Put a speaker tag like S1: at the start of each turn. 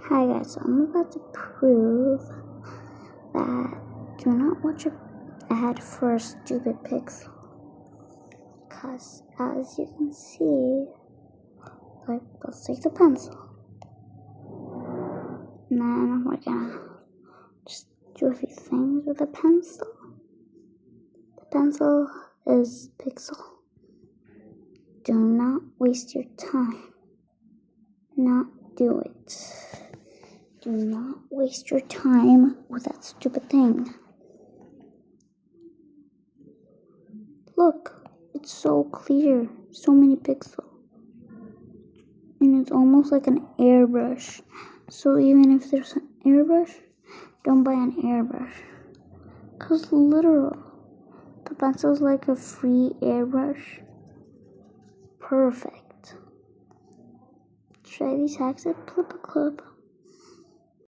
S1: Hi guys, so I'm about to prove that do not watch an ad for a stupid pixel. Because as you can see, like, let's take the pencil. And then we're gonna just do a few things with the pencil. The pencil is pixel. Do not waste your time. Not do it. Do not waste your time with that stupid thing. Look, it's so clear, so many pixels. And it's almost like an airbrush. So even if there's an airbrush, don't buy an airbrush. Cause literal, the pencil's like a free airbrush. Perfect. Try these hacks at Flip a Club.